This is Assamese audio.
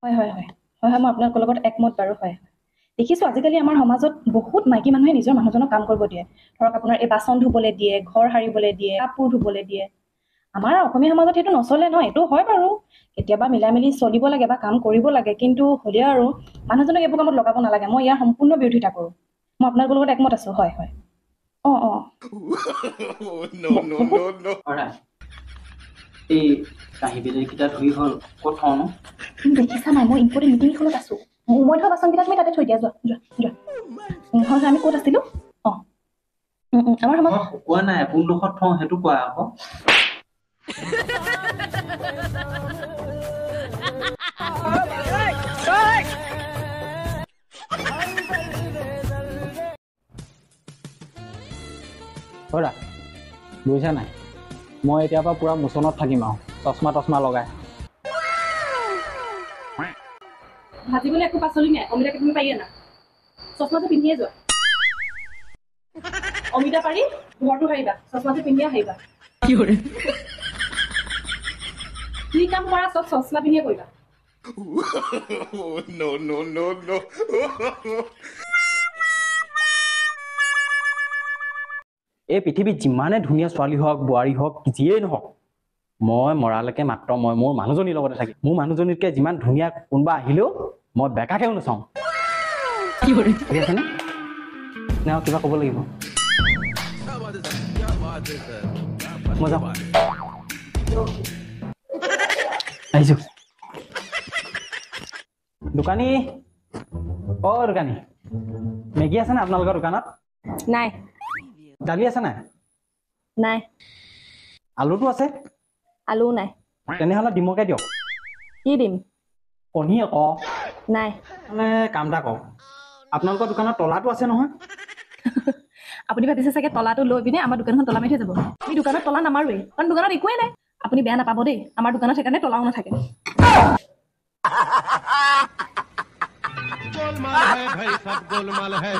হয় হয় হয় হয় হয় মই আপোনালোকৰ লগত একমত বাৰু হয় দেখিছোঁ আজিকালি আমাৰ সমাজত বহুত মাইকী মানুহে নিজৰ মানুহজনক কাম কৰিব দিয়ে ধৰক আপোনাৰ এই বাচন ধুবলৈ দিয়ে ঘৰ সাৰিবলৈ দিয়ে কাপোৰ ধুবলৈ দিয়ে আমাৰ অসমীয়া সমাজত সেইটো নচলে ন এইটো হয় বাৰু কেতিয়াবা মিলাই মিলি চলিব লাগে বা কাম কৰিব লাগে কিন্তু হ'লেও আৰু মানুহজনক এইবোৰ কামত লগাব নালাগে মই ইয়াৰ সম্পূৰ্ণ বিৰোধিতা কৰোঁ মই আপোনালোকৰ লগত একমত আছোঁ হয় হয় অঁ অঁ এই কাঁহী বাতিকেইটা ধুই হ'ল ক'ত থওঁ ন তুমি দেখিছা নাই মই ইম্পৰ্টেণ্ট মিটিং এখনত আছোঁ মই থোৱা বাচনকেইটা তুমি তাতে থৈ দিয়া যোৱা যোৱা যোৱা হয় হয় আমি ক'ত আছিলোঁ অঁ আমাৰ সমাজ কোৱা নাই কোনডোখৰত থওঁ সেইটো কোৱা আকৌ হৰা বুজিছা নাই মই এতিয়াৰ পৰা পুৰা মোচনত থাকিম আৰু চশমা তচমা লগাই ভাজিবলৈ একো পাচলি নাই অমিতাকে তুমি পাৰি আনা চশমাটো পিন্ধিয়ে যোৱা অমিতা পাৰি ঘৰটো সাৰিবা চশমাটো পিন্ধিয়ে সাৰিবা কি কাম কৰা চব চশমা পিন্ধিয়ে কৰিবা এই পৃথিৱীত যিমানে ধুনীয়া ছোৱালী হওক বোৱাৰী হওক যিয়েই নহওক মই মৰালৈকে মাত্ৰ মই মোৰ মানুহজনীৰ লগতে থাকিম মোৰ মানুহজনীতকৈ যিমান ধুনীয়া কোনোবা আহিলেও মই বেকাকেও নাচাওঁ ঠিক আছেনে নে আৰু কিবা ক'ব লাগিব মই যাওঁ আহিছোঁ দোকানী অ' দোকানী মেগী আছে নাই আপোনালোকৰ দোকানত নাই দালি আছে নাই নাই আলুটো আছে আলু নাই তেনেহ'লে ডিমকে দিয়ক কি দিম কণী আকৌ নাই মানে কাম এটা কওক আপোনালোকৰ দোকানত তলাটো আছে নহয় আপুনি ভাবিছে চাগে তলাটো লৈ পিনে আমাৰ দোকানখন তলা মাৰি থৈ যাব আমি দোকানত তলা নামাৰোৱেই কাৰণ দোকানত একোৱেই নাই আপুনি বেয়া নাপাব দেই আমাৰ দোকানত সেইকাৰণে তলাও নাথাকে गोलमाल है भाई सब गोलमाल है